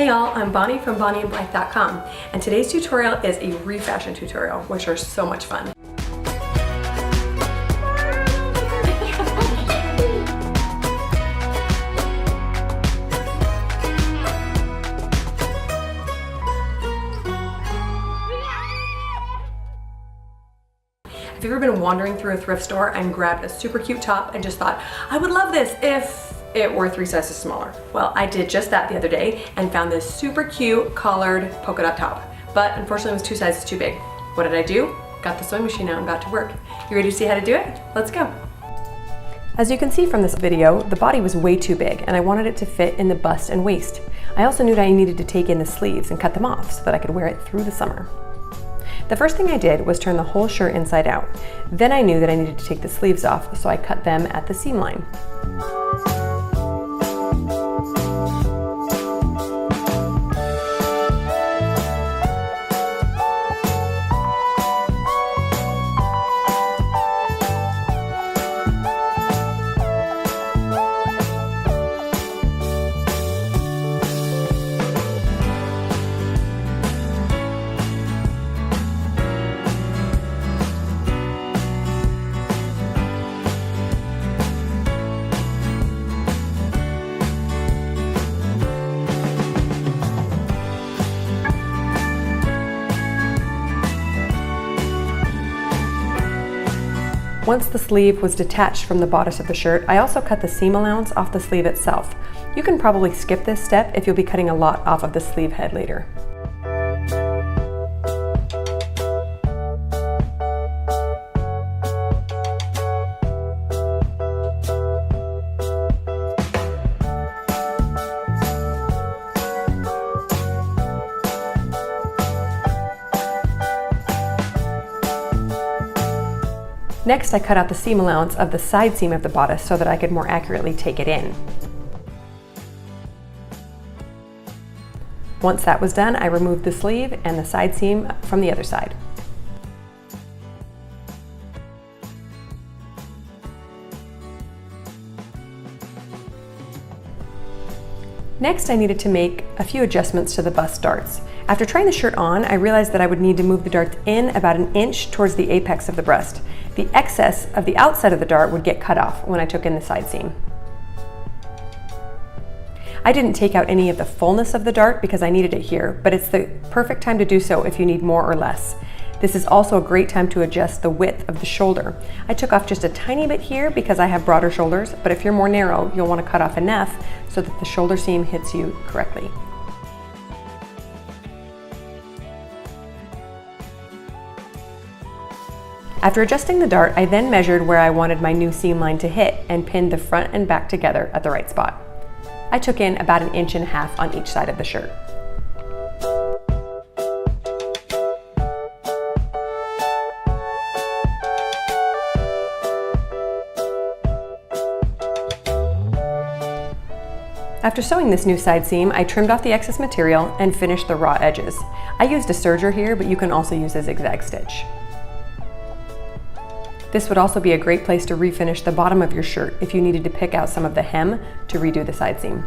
y'all, I'm Bonnie from bonnieandblythe.com, and today's tutorial is a refashion tutorial, which are so much fun. Have you ever been wandering through a thrift store and grabbed a super cute top and just thought, I would love this if it were 3 sizes smaller? Well, I did just that the other day and found this super cute collared polka dot top, but unfortunately it was 2 sizes too big. What did I do? Got the sewing machine out and got to work. You ready to see how to do it? Let's go. As you can see from this video, the body was way too big and I wanted it to fit in the bust and waist. I also knew that I needed to take in the sleeves and cut them off so that I could wear it through the summer. The first thing I did was turn the whole shirt inside out. Then I knew that I needed to take the sleeves off, so I cut them at the seam line. Once the sleeve was detached from the bodice of the shirt, I also cut the seam allowance off the sleeve itself. You can probably skip this step if you'll be cutting a lot off of the sleeve head later. Next, I cut out the seam allowance of the side seam of the bodice so that I could more accurately take it in. Once that was done, I removed the sleeve and the side seam from the other side. Next, I needed to make a few adjustments to the bust darts. After trying the shirt on, I realized that I would need to move the darts in about 1 inch towards the apex of the breast. The excess of the outside of the dart would get cut off when I took in the side seam. I didn't take out any of the fullness of the dart because I needed it here, but it's the perfect time to do so if you need more or less. This is also a great time to adjust the width of the shoulder. I took off just a tiny bit here because I have broader shoulders, but if you're more narrow, you'll want to cut off enough so that the shoulder seam hits you correctly. After adjusting the dart, I then measured where I wanted my new seam line to hit and pinned the front and back together at the right spot. I took in about 1.5 inches on each side of the shirt. After sewing this new side seam, I trimmed off the excess material and finished the raw edges. I used a serger here, but you can also use a zigzag stitch. This would also be a great place to refinish the bottom of your shirt if you needed to pick out some of the hem to redo the side seam.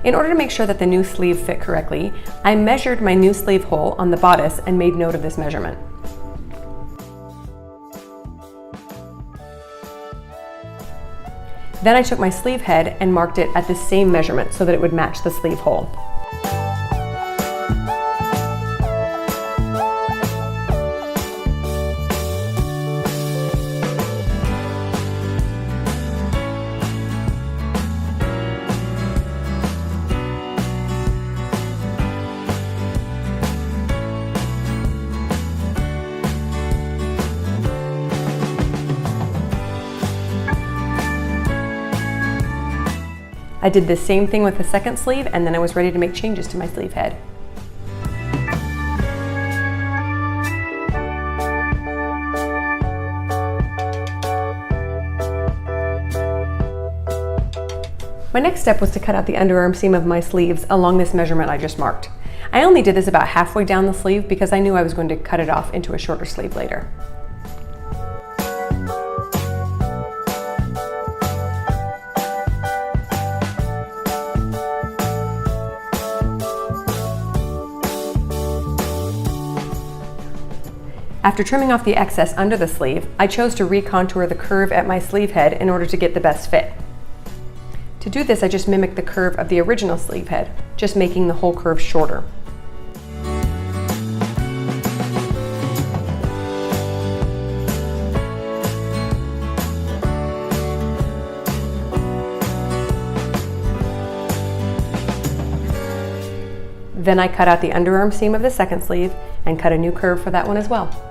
In order to make sure that the new sleeve fit correctly, I measured my new sleeve hole on the bodice and made note of this measurement. Then I took my sleeve head and marked it at the same measurement so that it would match the sleeve hole. I did the same thing with the second sleeve, and then I was ready to make changes to my sleeve head. My next step was to cut out the underarm seam of my sleeves along this measurement I just marked. I only did this about halfway down the sleeve because I knew I was going to cut it off into a shorter sleeve later. After trimming off the excess under the sleeve, I chose to recontour the curve at my sleeve head in order to get the best fit. To do this, I just mimicked the curve of the original sleeve head, just making the whole curve shorter. Then I cut out the underarm seam of the second sleeve and cut a new curve for that one as well.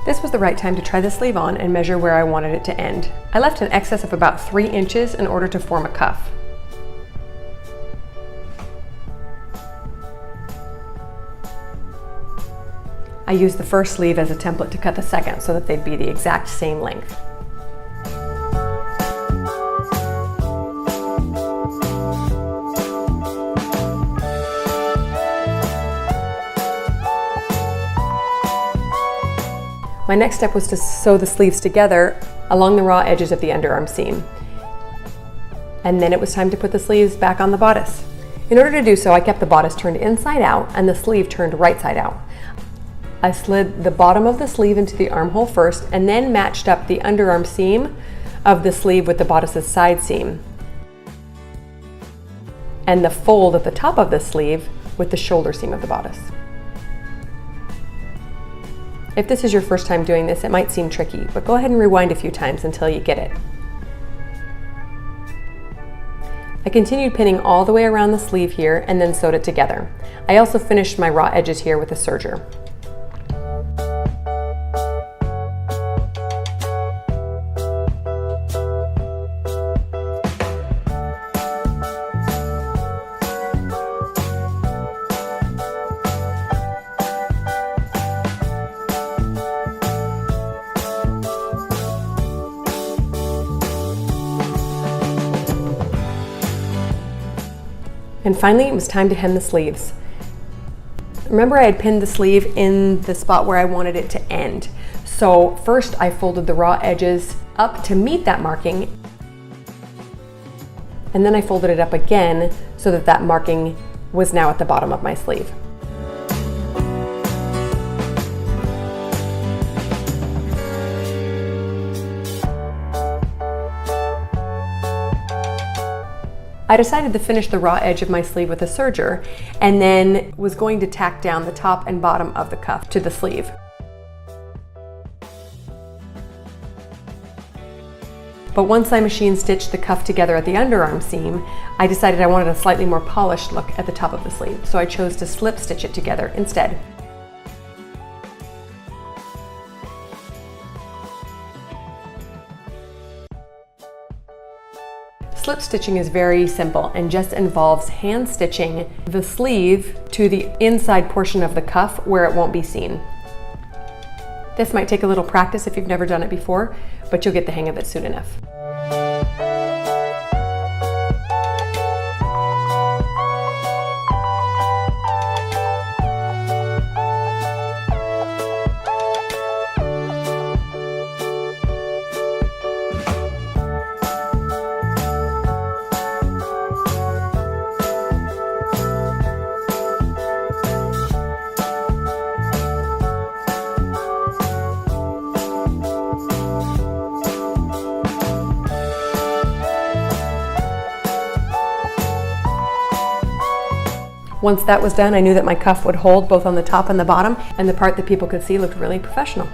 This was the right time to try the sleeve on and measure where I wanted it to end. I left an excess of about 3 inches in order to form a cuff. I used the first sleeve as a template to cut the second so that they'd be the exact same length. My next step was to sew the sleeves together along the raw edges of the underarm seam. And then it was time to put the sleeves back on the bodice. In order to do so, I kept the bodice turned inside out and the sleeve turned right side out. I slid the bottom of the sleeve into the armhole first and then matched up the underarm seam of the sleeve with the bodice's side seam, and the fold at the top of the sleeve with the shoulder seam of the bodice. If this is your first time doing this, it might seem tricky, but go ahead and rewind a few times until you get it. I continued pinning all the way around the sleeve here and then sewed it together. I also finished my raw edges here with a serger. And finally, it was time to hem the sleeves. Remember, I had pinned the sleeve in the spot where I wanted it to end. So first I folded the raw edges up to meet that marking, and then I folded it up again so that that marking was now at the bottom of my sleeve. I decided to finish the raw edge of my sleeve with a serger and then was going to tack down the top and bottom of the cuff to the sleeve. But once I machine stitched the cuff together at the underarm seam, I decided I wanted a slightly more polished look at the top of the sleeve, so I chose to slip stitch it together instead. Slip stitching is very simple and just involves hand stitching the sleeve to the inside portion of the cuff where it won't be seen. This might take a little practice if you've never done it before, but you'll get the hang of it soon enough. Once that was done, I knew that my cuff would hold both on the top and the bottom, and the part that people could see looked really professional.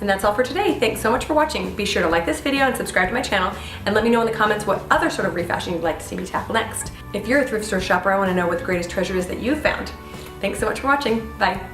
And that's all for today. Thanks so much for watching. Be sure to like this video and subscribe to my channel, and let me know in the comments what other sort of refashion you'd like to see me tackle next. If you're a thrift store shopper, I want to know what the greatest treasure is that you've found. Thanks so much for watching. Bye.